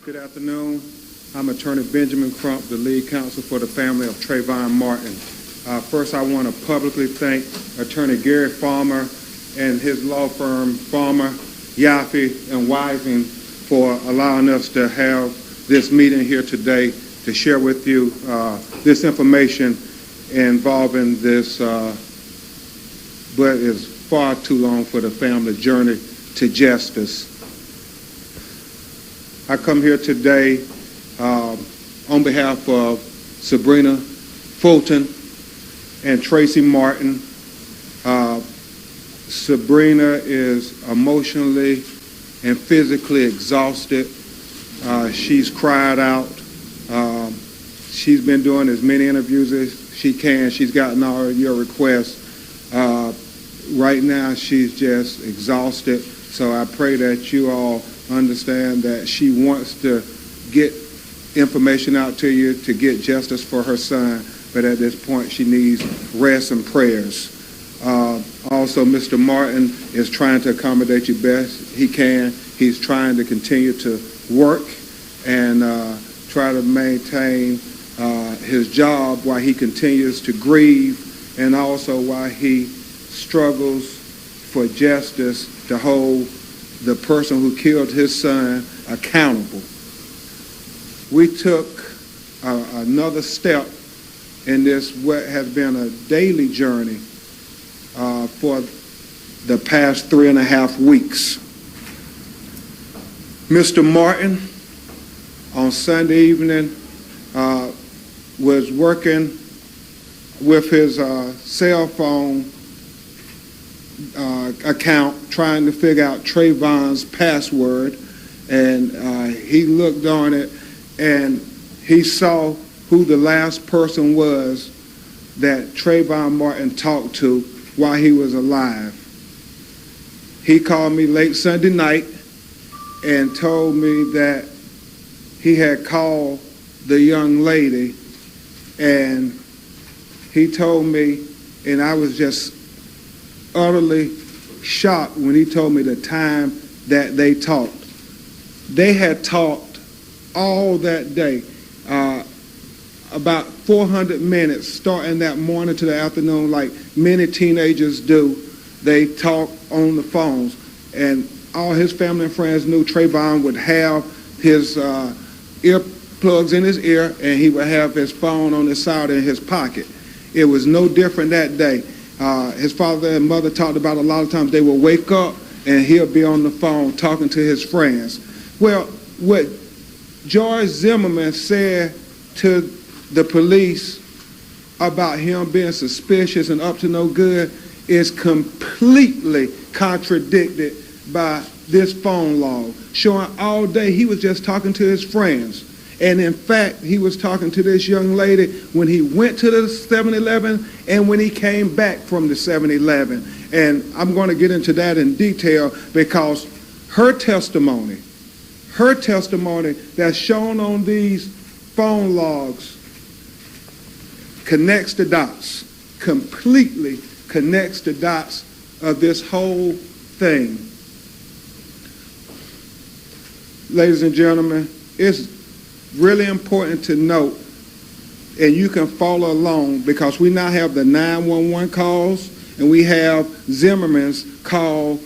Good afternoon. I'm Attorney Benjamin Crump, the lead counsel for the family of Trayvon Martin. First, I want to publicly thank Attorney Gary Farmer and his law firm, Farmer, Yaffe, and Wiseman, for allowing us to have this meeting here today to share with you this information involving this, but it's far too long for the family's journey to justice. I come here today on behalf of Sabrina Fulton and Tracy Martin. Sabrina is emotionally and physically exhausted. She's cried out. She's been doing as many interviews as she can. She's gotten all your requests. Right now, she's just exhausted. So I pray that you all understand that she wants to get information out to you to get justice for her son, but at this point she needs rest and prayers. Also, Mr. Martin is trying to accommodate you best he can. He's trying to continue to work and try to maintain his job while he continues to grieve, and also while he struggles for justice to hold the person who killed his son accountable. We took another step in this, what has been a daily journey for the past 3.5 weeks. Mr. Martin, on Sunday evening, was working with his cell phone account, trying to figure out Trayvon's password, and he looked on it and he saw who the last person was that Trayvon Martin talked to while he was alive. He called me late Sunday night and told me that he had called the young lady, and he told me, and I was just utterly shocked when he told me the time that they talked. They had talked all that day, about 400 minutes, starting that morning to the afternoon, like many teenagers do. They talk on the phones, and all his family and friends knew Trayvon would have his earplugs in his ear, and he would have his phone on his side in his pocket. It was no different that day. His father and mother talked about a lot of times they will wake up and he'll be on the phone talking to his friends. Well, what George Zimmerman said to the police about him being suspicious and up to no good is completely contradicted by this phone log, showing all day he was just talking to his friends. And in fact, he was talking to this young lady when he went to the 7-Eleven and when he came back from the 7-Eleven. And I'm going to get into that in detail because her testimony that's shown on these phone logs connects the dots, completely connects the dots of this whole thing. Ladies and gentlemen, it's really important to note, and you can follow along, because we now have the 911 calls and we have Zimmerman's call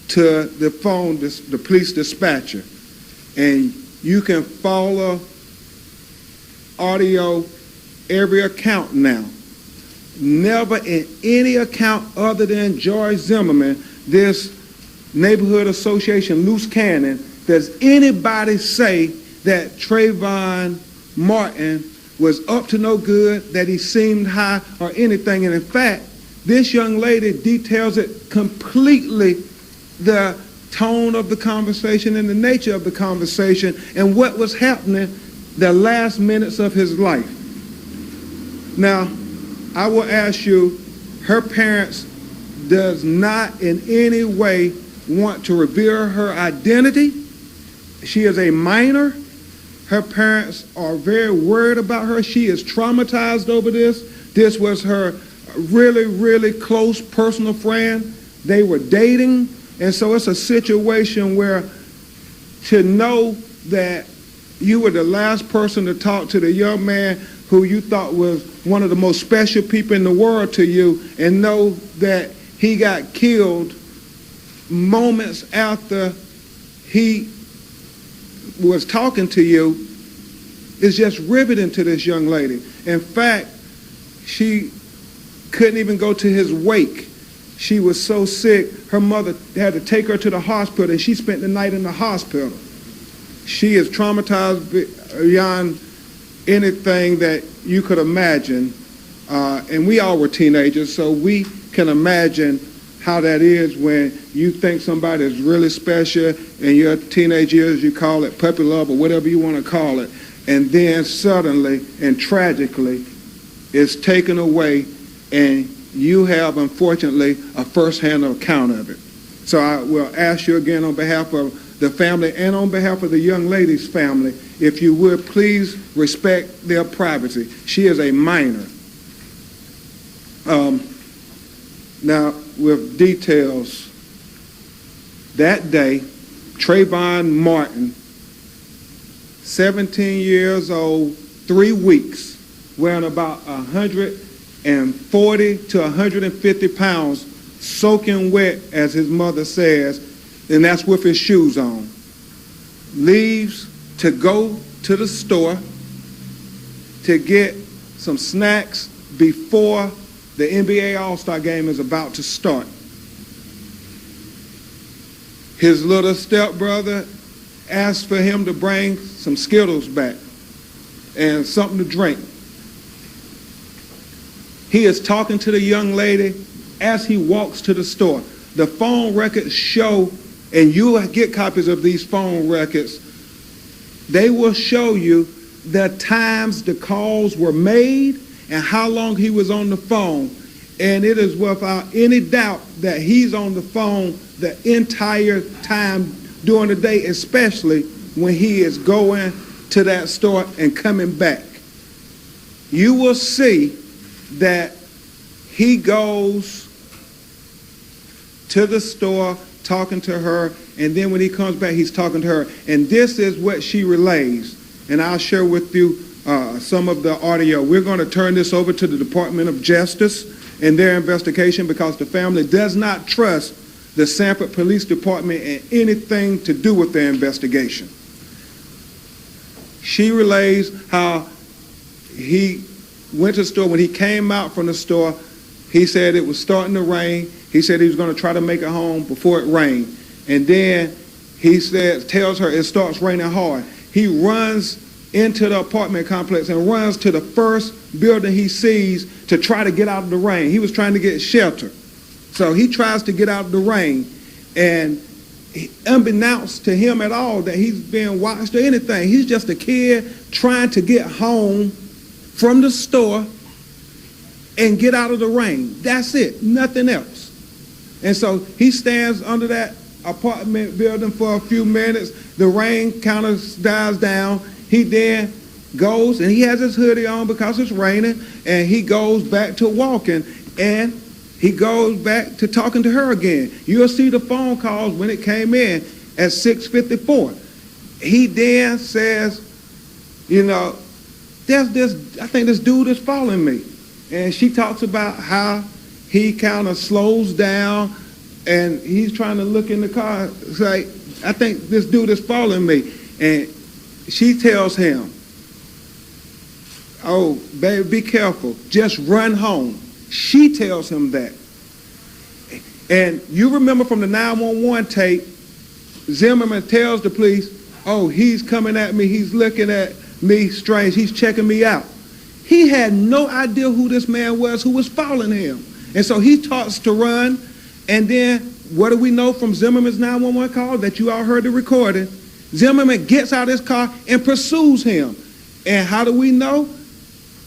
to the phone, the police dispatcher. And you can follow audio every account now. Never in any account other than George Zimmerman, this neighborhood association loose cannon, does anybody say that Trayvon Martin was up to no good, that he seemed high or anything. And in fact, this young lady details it completely, the tone of the conversation and the nature of the conversation and what was happening the last minutes of his life. Now, I will ask you, her parents does not in any way want to reveal her identity. She is a minor. Her parents are very worried about her. She is traumatized over this. This was her really, really close personal friend. They were dating. And so it's a situation where to know that You were the last person to talk to the young man who you thought was one of the most special people in the world to you, and know that he got killed moments after he was talking to you is just riveting to this young lady. In fact, she couldn't even go to his wake. She was so sick, her mother had to take her to the hospital, and she spent the night in the hospital. She is traumatized beyond anything that you could imagine. And we all were teenagers, so we can imagine how that is when you think somebody is really special in your teenage years. You call it puppy love or whatever you want to call it. And then suddenly and tragically it's taken away, and you have, unfortunately, a first-hand account of it. So I will ask you again on behalf of the family and on behalf of the young lady's family, if you would please respect their privacy. She is a minor. Now, with details, that day, Trayvon Martin, 17 years old, 3 weeks, weighing about 140 to 150 pounds, soaking wet, as his mother says, and that's with his shoes on, leaves to go to the store to get some snacks before the NBA All-Star game is about to start. His little stepbrother asked for him to bring some Skittles back and something to drink. He is talking to the young lady as he walks to the store. The phone records show, and you will get copies of these phone records, they will show you the times the calls were made and how long he was on the phone. And it is without any doubt that he's on the phone the entire time during the day, especially when he is going to that store and coming back. You will see that he goes to the store talking to her, and then when he comes back, he's talking to her. And this is what she relays. And I'll share with you some of the audio. We're going to turn this over to the Department of Justice in their investigation, because the family does not trust the Sanford Police Department and anything to do with their investigation. She relays how he went to the store. When he came out from the store, he said it was starting to rain. He said he was going to try to make it home before it rained. And then he tells her it starts raining hard. He runs into the apartment complex and runs to the first building he sees to try to get out of the rain. He was trying to get shelter. So he tries to get out of the rain, and unbeknownst to him at all that he's being watched or anything, he's just a kid trying to get home from the store and get out of the rain. That's it, nothing else. And so he stands under that apartment building for a few minutes. The rain kind of dies down. He then goes, and he has his hoodie on because it's raining, and he goes back to walking, and he goes back to talking to her again. You'll see the phone calls when it came in at 6:54. He then says, you know, I think this dude is following me. And she talks about how he kind of slows down, and he's trying to look in the car, say, I think this dude is following me. And she tells him, oh, baby, be careful. Just run home. She tells him that. And you remember from the 911 tape, Zimmerman tells the police, oh, he's coming at me. He's looking at me strange. He's checking me out. He had no idea who this man was who was following him. And so he starts to run. And then what do we know from Zimmerman's 911 call that you all heard the recording? Zimmerman gets out of his car and pursues him. And how do we know?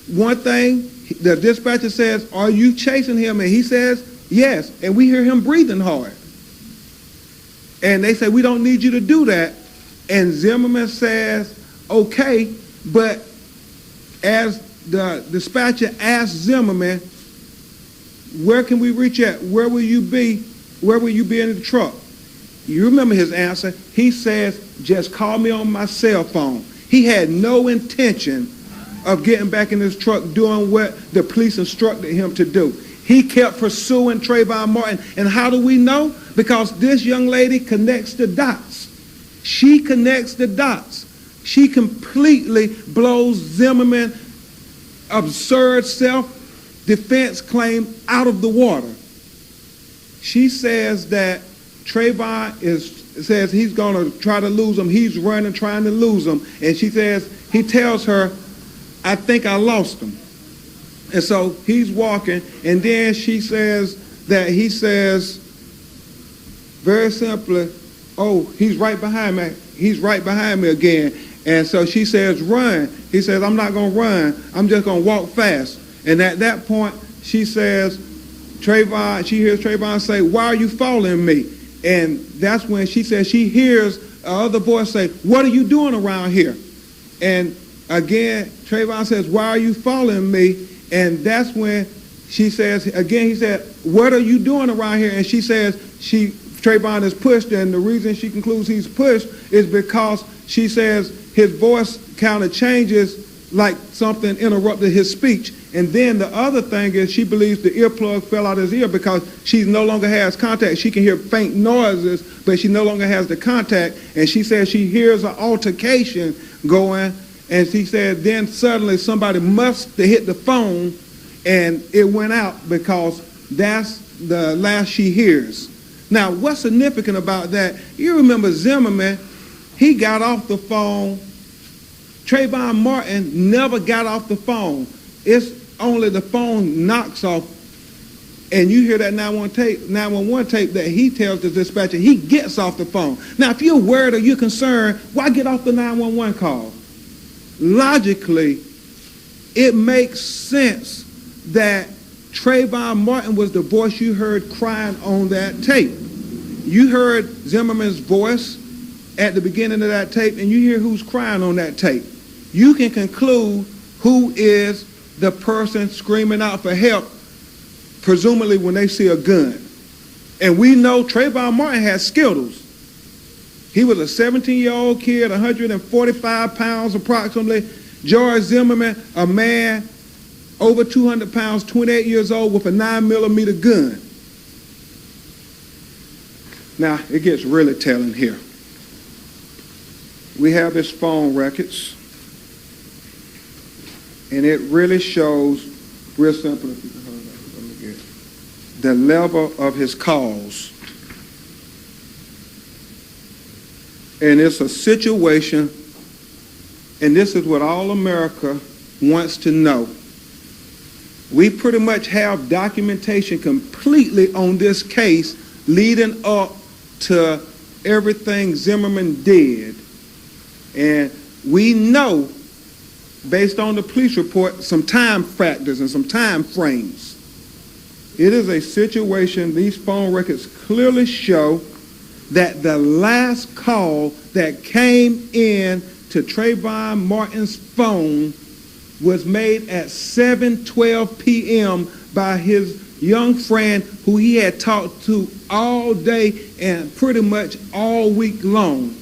One thing, the dispatcher says, are you chasing him? And he says, yes. And we hear him breathing hard. And they say, we don't need you to do that. And Zimmerman says, okay. But as the dispatcher asks Zimmerman, where can we reach at? Where will you be? Where will you be in the truck? You remember his answer. He says, just call me on my cell phone. He had no intention of getting back in his truck doing what the police instructed him to do. He kept pursuing Trayvon Martin. And how do we know? Because this young lady connects the dots. She connects the dots. She completely blows Zimmerman's absurd self-defense claim out of the water. She says that Trayvon says he's going to try to lose him. He's running, trying to lose him. And she says, he tells her, I think I lost him. And so he's walking, and then she says that he says, very simply, oh, he's right behind me. He's right behind me again. And so she says, run. He says, I'm not going to run. I'm just going to walk fast. And at that point, she says, she hears Trayvon say, why are you following me? And that's when she says she hears another voice say, what are you doing around here? And again, Trayvon says, why are you following me? And that's when she says, again, he said, what are you doing around here? And she says, Trayvon is pushed, and the reason she concludes he's pushed is because she says his voice kind of changes like something interrupted his speech. And then the other thing is she believes the earplug fell out of his ear because she no longer has contact. She can hear faint noises, but she no longer has the contact. And she says she hears an altercation going, and she said then suddenly somebody must have hit the phone, and it went out because that's the last she hears. Now, what's significant about that, you remember Zimmerman, he got off the phone. Trayvon Martin never got off the phone. It's only the phone knocks off, and you hear that 911 tape that he tells the dispatcher he gets off the phone. Now, if you're worried or you're concerned, why get off the 911 call? Logically, it makes sense that Trayvon Martin was the voice you heard crying on that tape. You heard Zimmerman's voice at the beginning of that tape, and you hear who's crying on that tape. You can conclude who is the person screaming out for help, presumably when they see a gun. And we know Trayvon Martin had Skittles. He was a 17-year-old kid, 145 pounds approximately. George Zimmerman, a man over 200 pounds, 28 years old with a 9mm gun. Now, it gets really telling here. We have his phone records, and it really shows, real simple, if you can hold that, let me get it, the level of his calls. And it's a situation, and this is what all America wants to know. We pretty much have documentation completely on this case leading up to everything Zimmerman did. And we know, based on the police report, some time factors and some time frames. It is a situation, these phone records clearly show that the last call that came in to Trayvon Martin's phone was made at 7:12 p.m. by his young friend who he had talked to all day and pretty much all week long.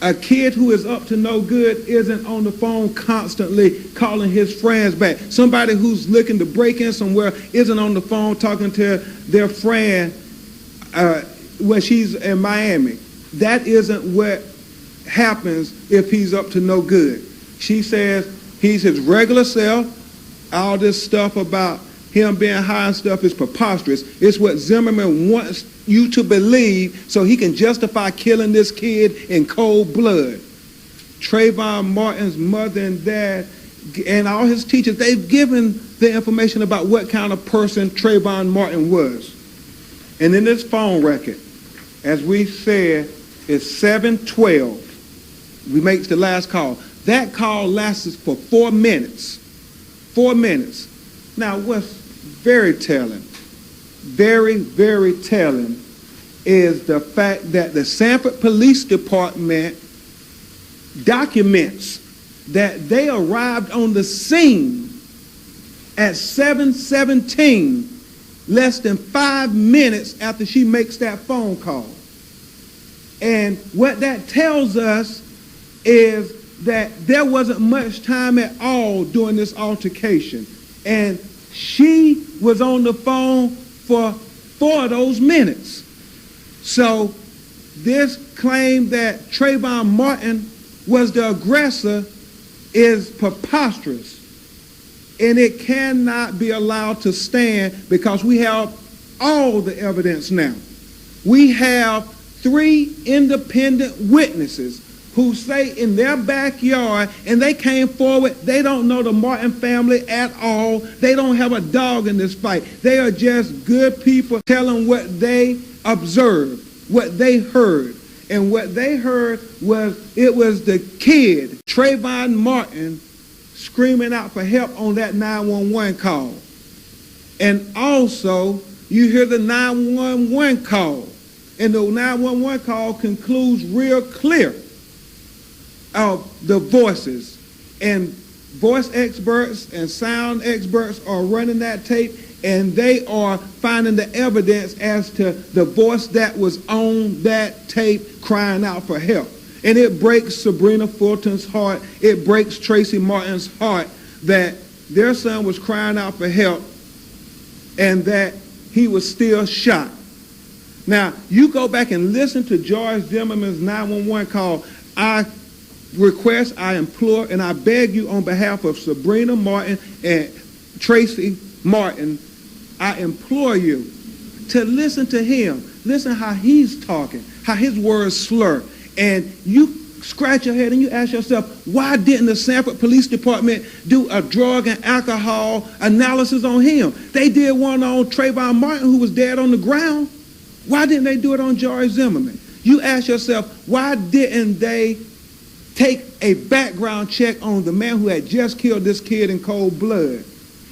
A kid who is up to no good isn't on the phone constantly calling his friends back. Somebody who's looking to break in somewhere isn't on the phone talking to their friend when she's in Miami. That isn't what happens if he's up to no good. She says he's his regular self. All this stuff about him being high and stuff is preposterous. It's what Zimmerman wants you to believe so he can justify killing this kid in cold blood. Trayvon Martin's mother and dad and all his teachers, they've given the information about what kind of person Trayvon Martin was. And in this phone record, as we said, it's 7:12. We make the last call. That call lasts for 4 minutes. 4 minutes. Now, what's very telling, very, very telling, is the fact that the Sanford Police Department documents that they arrived on the scene at 7:17, less than 5 minutes after she makes that phone call. And what that tells us is that there wasn't much time at all during this altercation. And she was on the phone for 4 of those minutes. So this claim that Trayvon Martin was the aggressor is preposterous. And it cannot be allowed to stand because we have all the evidence now. We have 3 independent witnesses who say in their backyard, and they came forward, they don't know the Martin family at all. They don't have a dog in this fight. They are just good people telling what they observed, what they heard. And what they heard was, it was the kid, Trayvon Martin, screaming out for help on that 911 call. And also, you hear the 911 call. And the 911 call concludes real clear of the voices. And voice experts and sound experts are running that tape, and they are finding the evidence as to the voice that was on that tape crying out for help. And it breaks Sabrina Fulton's heart. It breaks Tracy Martin's heart that their son was crying out for help and that he was still shot. Now, you go back and listen to George Zimmerman's 911 call. I request, I implore, and I beg you on behalf of Sabrina Martin and Tracy Martin, I implore you to listen to him. Listen how he's talking, how his words slur. And you scratch your head and you ask yourself, why didn't the Sanford Police Department do a drug and alcohol analysis on him? They did one on Trayvon Martin, who was dead on the ground. Why didn't they do it on George Zimmerman? You ask yourself, why didn't they take a background check on the man who had just killed this kid in cold blood?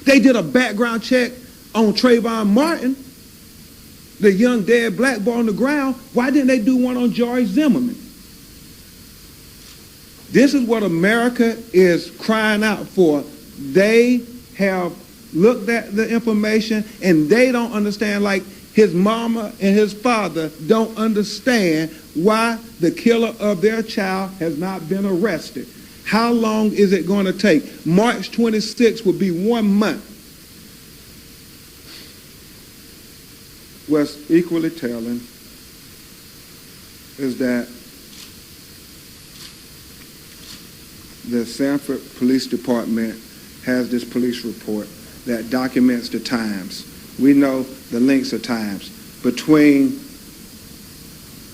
They did a background check on Trayvon Martin, the young dead black boy on the ground. Why didn't they do one on George Zimmerman? This is what America is crying out for. They have looked at the information and they don't understand, like his mama and his father don't understand why the killer of their child has not been arrested. How long is it going to take? March 26th will be 1 month. What's equally telling is that the Sanford Police Department has this police report that documents the times. We know the lengths of times between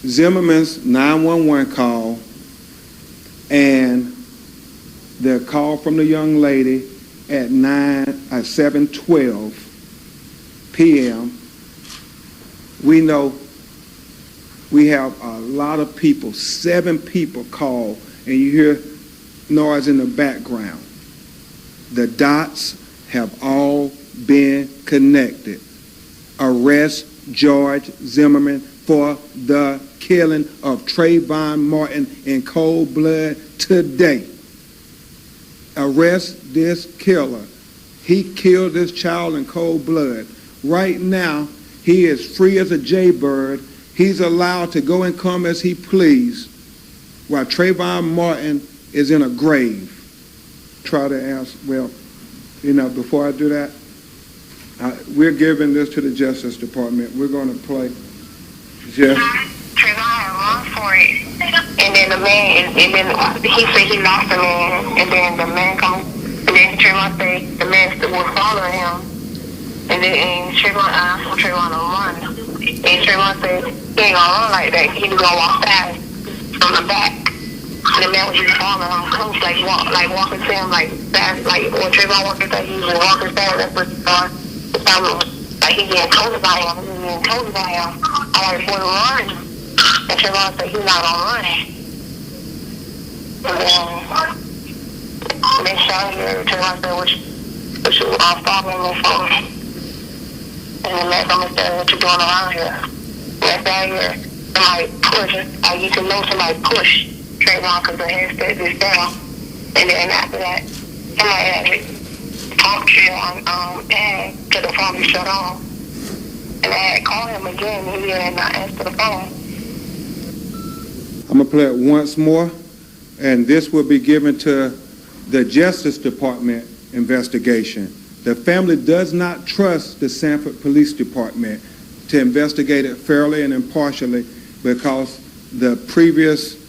Zimmerman's 911 call and the call from the young lady at 7:12 p.m. We know we have a lot of people, 7 people call, and you hear noise in the background. The dots have all been connected. Arrest George Zimmerman for the killing of Trayvon Martin in cold blood today. Arrest this killer. He killed this child in cold blood. Right now, he is free as a jaybird. He's allowed to go and come as he please, while Trayvon Martin is in a grave. Try to ask, well, before I do that, we're giving this to the Justice Department. We're going to play just... Trayvon run for it, and then the man, and then he said he lost the man, and then the man comes, and then Trayvon say the man was following him, and then Trayvon asked for Trayvon to run, and Trayvon said he ain't gonna run like that. He was gonna walk fast from the back. And the man was just following him close, like walking to him like fast, like when Trayvon walked into he was walking fast. That's what like he getting close by him. He getting close by him. I like for the run, and Trayvon said he's not gonna run. And then shot here. Trayvon said, "What you following me for?" And the man told me, "What you doing around here?" That's out here. Somebody push. I used to know somebody push Trayvon because the head set this down. And then after that, somebody had it talk to him and till the phone be shut off. And I had called him again and he had not answered the phone. I'm going to play it once more, and this will be given to the Justice Department investigation. The family does not trust the Sanford Police Department to investigate it fairly and impartially because the previous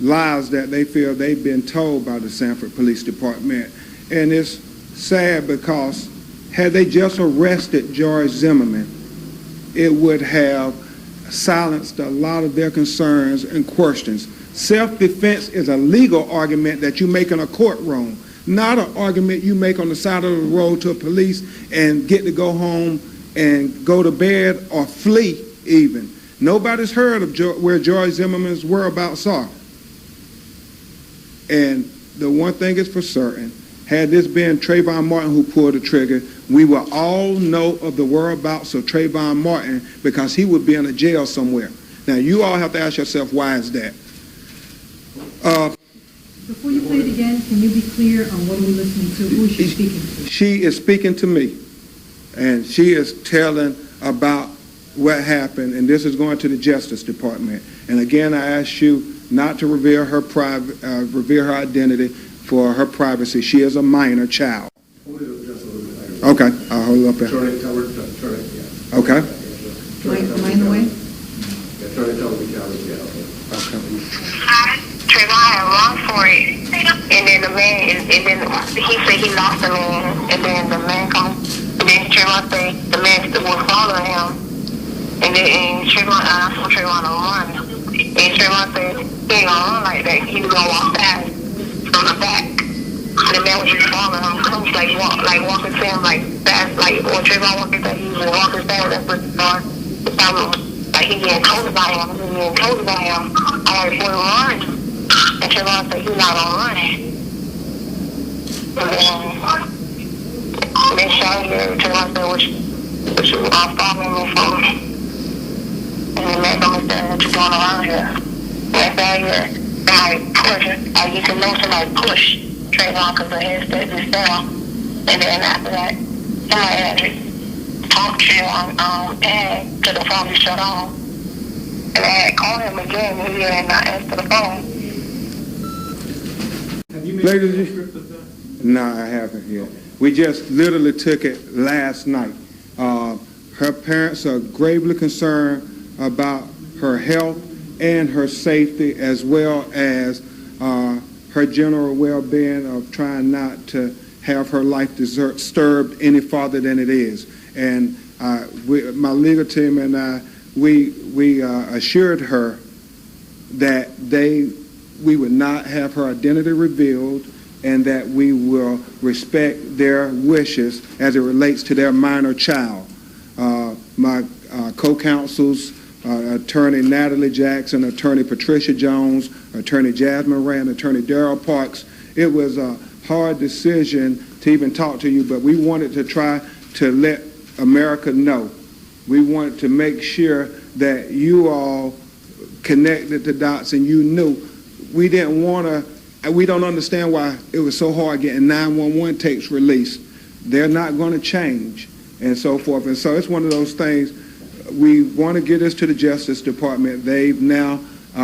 lies that they feel they've been told by the Sanford Police Department. And it's sad because had they just arrested George Zimmerman, it would have silenced a lot of their concerns and questions. Self-defense is a legal argument that you make in a courtroom, not an argument you make on the side of the road to a police and get to go home and go to bed or flee even. Nobody's heard of where George Zimmerman's whereabouts are. And the one thing is for certain, had this been Trayvon Martin who pulled the trigger, we will all know of the whereabouts of Trayvon Martin because he would be in a jail somewhere. Now, you all have to ask yourself, why is that? Before you play it again, can you be clear on what are we listening to? Who is she speaking to? She is speaking to me, and she is telling about what happened, and this is going to the Justice Department. And again, I ask you not to reveal her identity for her privacy. She is a minor child. Hold it up just a little bit. Okay, I'll hold it up there. Turn it, yeah. Okay. Am I in the way? Yeah, turn it over the camera, yeah. Okay. Trayvon had run for it, and then the man, and then he said he lost the man, and then the man comes, and then Trayvon said the man was following him, and then Trayvon asked for Trayvon to run, and Trayvon said he ain't gonna run like that, he was gonna walk fast from the back. The man was just following him, close, walking to him, fast, or Trayvon walking to him, he was walking fast, that's what the problem, he getting close by him, I was going to run. And Trayvon said he's not gonna run. And then shot here, Trayvon said, what you following me for? And the man told me, what you doing around here? And I said, here, somebody push, you can know somebody push Trayvon because the head just fell. And then after that, somebody had to talk to Trayvon, and to the phone was shut off. And I had called him again, and he had not answered the phone. Have you made a transcript of that? No, I haven't yet. We just literally took it last night. Her parents are gravely concerned about her health and her safety, as well as her general well-being of trying not to have her life disturbed any farther than it is. And my legal team and I, we assured her that we would not have her identity revealed and that we will respect their wishes as it relates to their minor child. My co-counsels, Attorney Natalie Jackson, Attorney Patricia Jones, Attorney Jasmine Rand, Attorney Darrell Parks, it was a hard decision to even talk to you, but we wanted to try to let America know. We wanted to make sure that you all connected the dots and you knew. We didn't want to, we don't understand why it was so hard getting 911 tapes released. They're not going to change and so forth. And so it's one of those things, we want to get this to the Justice Department. They've now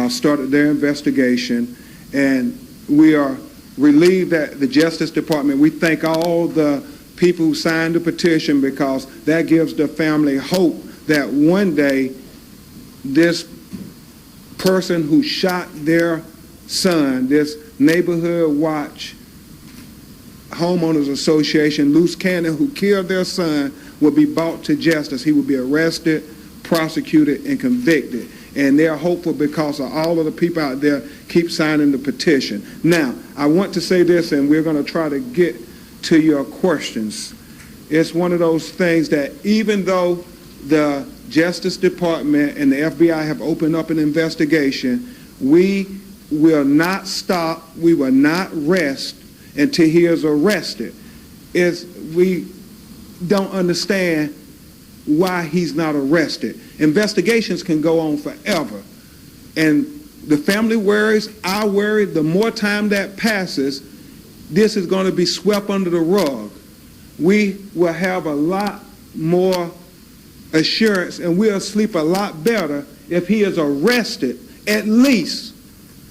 started their investigation, and we are relieved that the Justice Department, we thank all the people who signed the petition because that gives the family hope that one day this person who shot their son, this Neighborhood Watch Homeowners Association, loose cannon, who killed their son, will be brought to justice. He will be arrested, prosecuted, and convicted. And they're hopeful because of all of the people out there keep signing the petition. Now, I want to say this, and we're going to try to get to your questions. It's one of those things that even though the Justice Department and the FBI have opened up an investigation, we will not stop, we will not rest until he is arrested. We don't understand why he's not arrested. Investigations can go on forever. And the family worries, I worry, the more time that passes, this is going to be swept under the rug. We will have a lot more assurance and we'll sleep a lot better if he is arrested, at least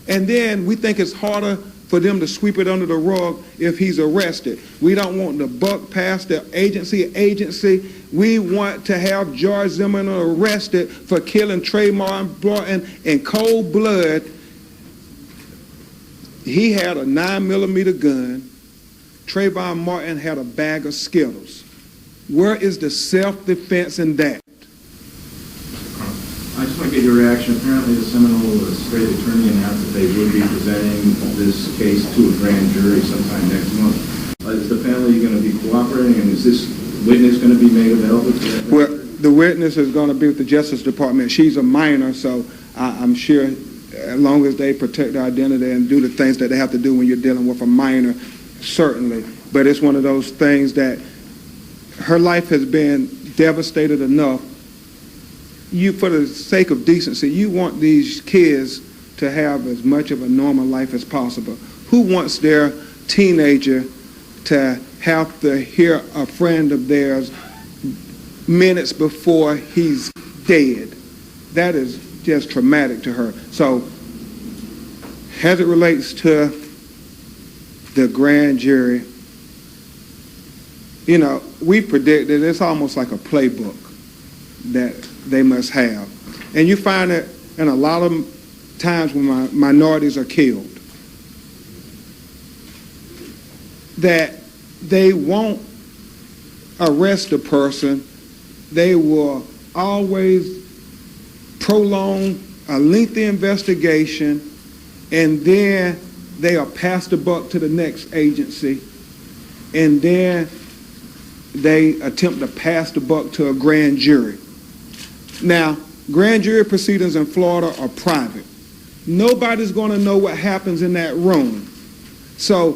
And then we think it's harder for them to sweep it under the rug if he's arrested. We don't want the buck past the agency. We want to have George Zimmerman arrested for killing Trayvon Martin in cold blood. He had a 9mm gun. Trayvon Martin had a bag of Skittles. Where is the self-defense in that? I just want to get your reaction. Apparently the Seminole State Attorney announced that they would be presenting this case to a grand jury sometime next month. Is the family going to be cooperating, and is this witness going to be made available to that? Well, the witness is going to be with the Justice Department. She's a minor, so I'm sure as long as they protect her identity and do the things that they have to do when you're dealing with a minor, certainly. But it's one of those things that her life has been devastated enough. For the sake of decency, you want these kids to have as much of a normal life as possible. Who wants their teenager to have to hear a friend of theirs minutes before he's dead? That is just traumatic to her. So, as it relates to the grand jury, we predicted it's almost like a playbook that they must have. And you find it in a lot of times when minorities are killed, that they won't arrest a person. They will always prolong a lengthy investigation, and then they'll pass the buck to the next agency, and then they attempt to pass the buck to a grand jury. Now, grand jury proceedings in Florida are private. Nobody's going to know what happens in that room. So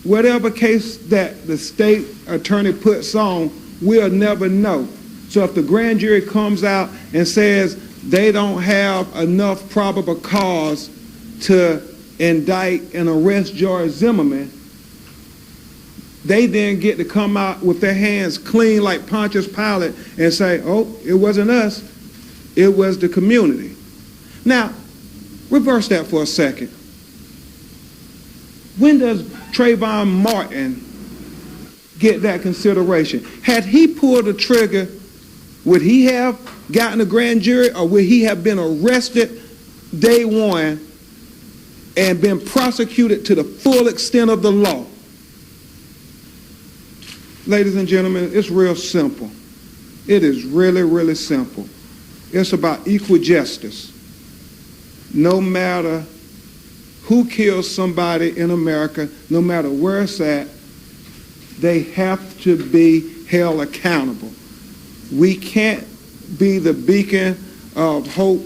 whatever case that the state attorney puts on, we'll never know. So if the grand jury comes out and says they don't have enough probable cause to indict and arrest George Zimmerman, they then get to come out with their hands clean like Pontius Pilate and say, oh, it wasn't us, it was the community. Now, reverse that for a second. When does Trayvon Martin get that consideration? Had he pulled the trigger, would he have gotten a grand jury, or would he have been arrested day one and been prosecuted to the full extent of the law? Ladies and gentlemen, it's real simple. It is really, really simple. It's about equal justice. No matter who kills somebody in America, no matter where it's at, they have to be held accountable. We can't be the beacon of hope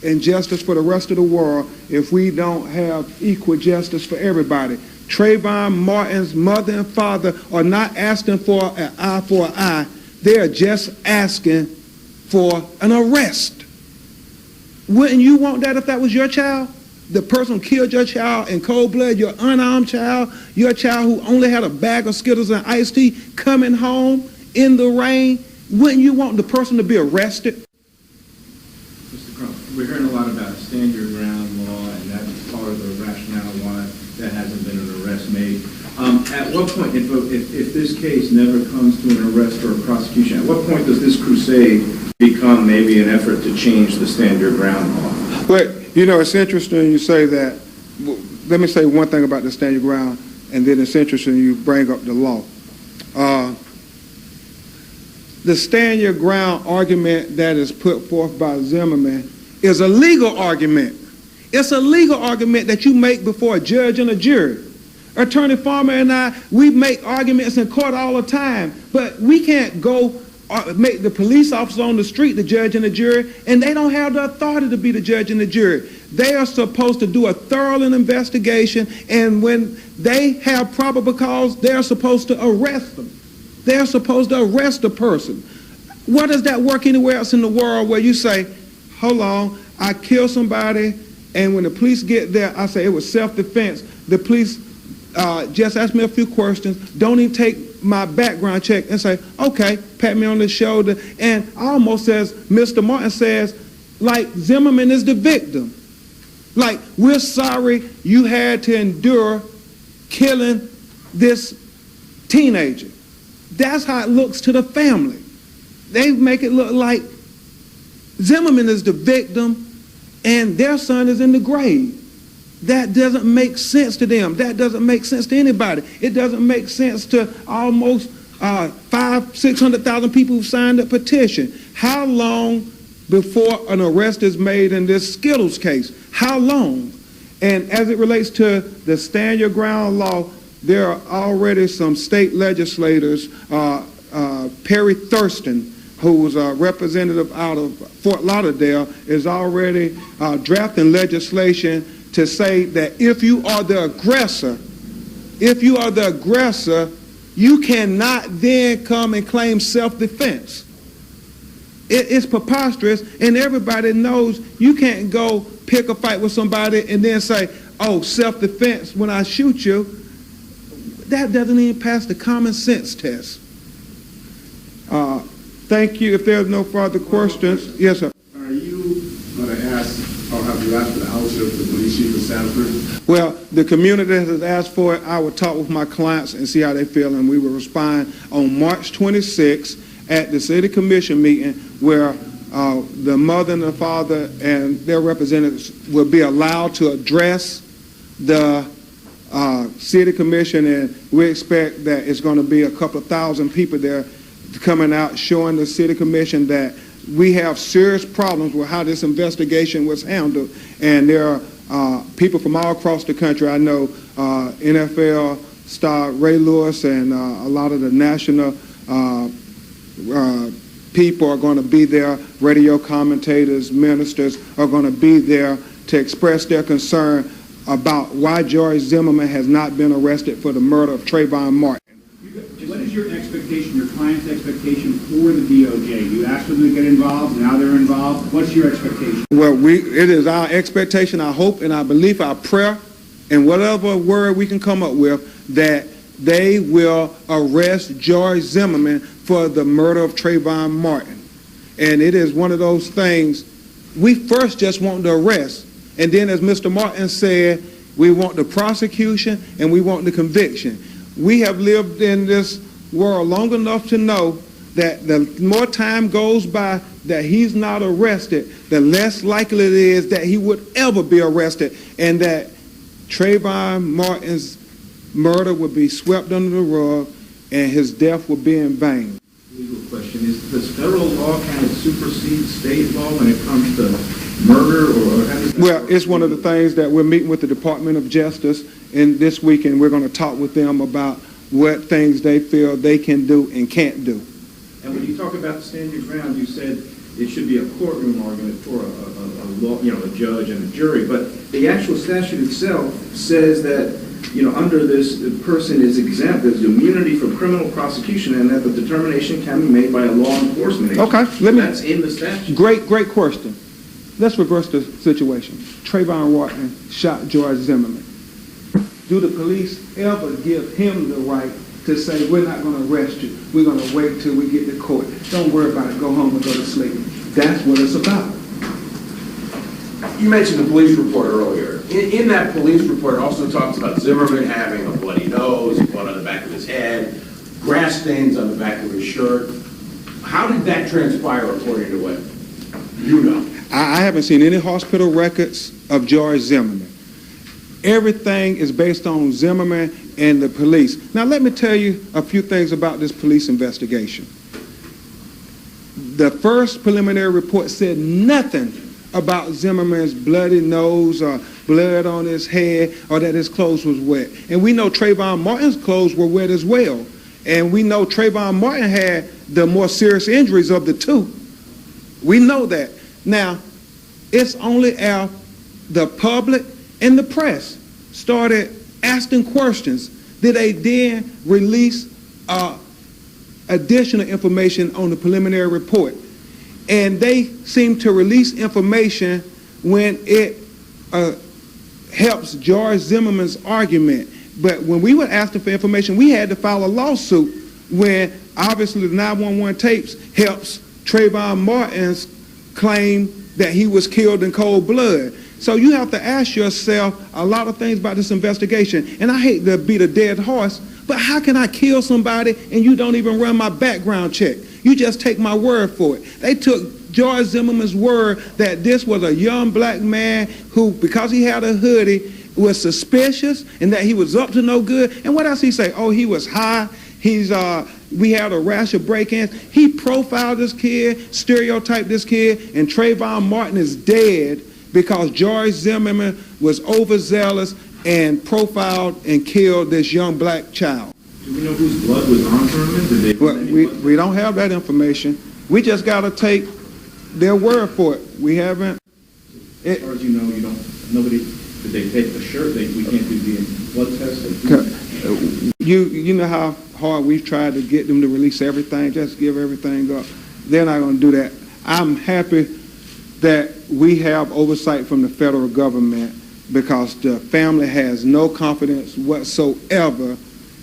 and justice for the rest of the world if we don't have equal justice for everybody. Trayvon Martin's mother and father are not asking for an eye for an eye. They are just asking for an arrest. Wouldn't you want that if that was your child? The person killed your child in cold blood, your unarmed child, your child who only had a bag of Skittles and iced tea, coming home in the rain. Wouldn't you want the person to be arrested? Mr. Crump, we're hearing a lot about stand your ground law, and that's part of the rationale why there hasn't been an arrest made. At what point, if this case never comes to an arrest or a prosecution, at what point does this crusade become maybe an effort to change the stand your ground law? But, it's interesting you say that. Let me say one thing about the stand your ground, and then it's interesting you bring up the law. The stand your ground argument that is put forth by Zimmerman is a legal argument. It's a legal argument that you make before a judge and a jury. Attorney Farmer and I, we make arguments in court all the time, but we can't go make the police officer on the street the judge and the jury, and they don't have the authority to be the judge and the jury. They are supposed to do a thorough investigation, and when they have probable cause, they're supposed to arrest them. They're supposed to arrest a person. What does that work anywhere else in the world where you say, hold on, I killed somebody, and when the police get there, I say it was self-defense. The police just ask me a few questions, don't even take my background check, and say, okay, pat me on the shoulder, and almost says, Mr. Martin says, like Zimmerman is the victim. Like, we're sorry you had to endure killing this teenager. That's how it looks to the family. They make it look like Zimmerman is the victim and their son is in the grave. That doesn't make sense to them. That doesn't make sense to anybody. It doesn't make sense to almost 600,000 people who signed a petition. How long before an arrest is made in this Skittles case? How long? And as it relates to the stand your ground law, there are already some state legislators, Perry Thurston, who's a representative out of Fort Lauderdale, is already drafting legislation to say that if you are the aggressor, you cannot then come and claim self-defense. It's preposterous, and everybody knows you can't go pick a fight with somebody and then say, oh, self-defense when I shoot you. That doesn't even pass the common sense test. Thank you. If there's no further questions. Yes, sir. Are you going to ask, or have you asked for the ouster of the police chief of Sanford? Well, the community has asked for it. I will talk with my clients and see how they feel, and we will respond on March 26th at the city commission meeting, where the mother and the father and their representatives will be allowed to address the city commission, and we expect that it's going to be a couple of thousand people there coming out showing the city commission that we have serious problems with how this investigation was handled, and there are people from all across the country. I know NFL star Ray Lewis and a lot of the national people are going to be there. Radio commentators, ministers are going to be there to express their concern about why George Zimmerman has not been arrested for the murder of Trayvon Martin. What is your expectation, your client's expectation for the DOJ? You asked them to get involved, now they're involved. What's your expectation? Well, it is our expectation, our hope, and our belief, our prayer, and whatever word we can come up with, that they will arrest George Zimmerman for the murder of Trayvon Martin. And it is one of those things, we first just want the arrest, and then as Mr. Martin said, we want the prosecution and we want the conviction. We have lived in this world long enough to know that the more time goes by that he's not arrested, the less likely it is that he would ever be arrested, and that Trayvon Martin's murder would be swept under the rug and his death would be in vain. Legal question is, does federal law kind of supersede state law when it comes to murder, or how does that Well, work? it's one of the things that we're meeting with the Department of Justice in this week, and we're going to talk with them about what things they feel they can do and can't do. And when you talk about the stand your ground, you said it should be a courtroom argument for a law, a judge and a jury, but the actual statute itself says that, under this, the person is exempt, there's immunity from criminal prosecution, and that the determination can be made by a law enforcement agency. Okay, That's in the statute. Great question. Let's reverse the situation. Trayvon Martin shot George Zimmerman. Do the police ever give him the right to say, we're not going to arrest you, we're going to wait till we get to court, don't worry about it, go home and go to sleep? That's what it's about. You mentioned the police report earlier. In that police report, it also talks about Zimmerman having a bloody nose, blood on the back of his head, grass stains on the back of his shirt. How did that transpire according to what you know? I haven't seen any hospital records of George Zimmerman. Everything is based on Zimmerman and the police. Now, let me tell you a few things about this police investigation. The first preliminary report said nothing about Zimmerman's bloody nose or blood on his head or that his clothes was wet. And we know Trayvon Martin's clothes were wet as well. And we know Trayvon Martin had the more serious injuries of the two. We know that. Now, it's only after the public and the press started asking questions did they then release additional information on the preliminary report. And they seem to release information when it helps George Zimmerman's argument. But when we were asking for information, we had to file a lawsuit when obviously the 911 tapes helps Trayvon Martin's claim that he was killed in cold blood. So you have to ask yourself a lot of things about this investigation. And I hate to beat a dead horse, but how can I kill somebody and you don't even run my background check? You just take my word for it. They took George Zimmerman's word that this was a young black man who, because he had a hoodie, was suspicious and that he was up to no good. And what else he say? Oh, he was high. We had a rash of break-ins. He profiled this kid, stereotyped this kid, and Trayvon Martin is dead because George Zimmerman was overzealous and profiled and killed this young black child. Do we know whose blood was on Zimmerman? Well, we don't have that information. We just got to take their word for it. We haven't. As far as you know, nobody, did they take the shirt? We can't do the blood test? You know how hard we've tried to get them to release everything, just give everything up. They're not going to do that. I'm happy that we have oversight from the federal government because the family has no confidence whatsoever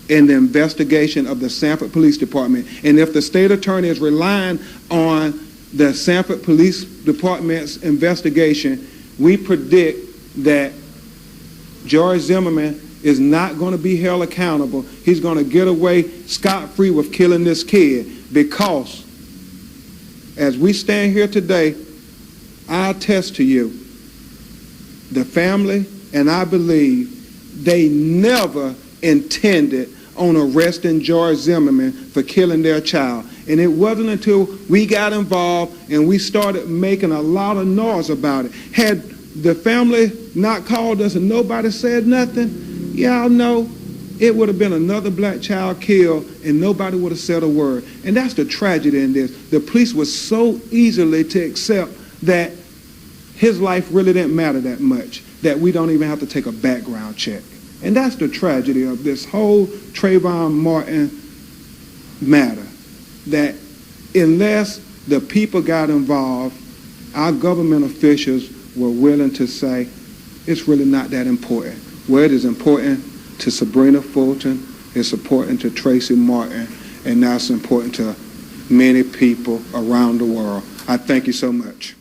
in the investigation of the Sanford Police Department. And if the state attorney is relying on the Sanford Police Department's investigation, we predict that George Zimmerman is not going to be held accountable. He's going to get away scot-free with killing this kid because, as we stand here today, I attest to you, the family and I believe they never intended on arresting George Zimmerman for killing their child. And it wasn't until we got involved and we started making a lot of noise about it. Had the family not called us and nobody said nothing, y'all know it would have been another black child killed and nobody would have said a word. And that's the tragedy in this. The police was so easily to accept that his life really didn't matter that much, that we don't even have to take a background check. And that's the tragedy of this whole Trayvon Martin matter, that unless the people got involved, our government officials were willing to say, it's really not that important. Well, it is important to Sabrina Fulton, it's important to Tracy Martin, and now it's important to many people around the world. I thank you so much.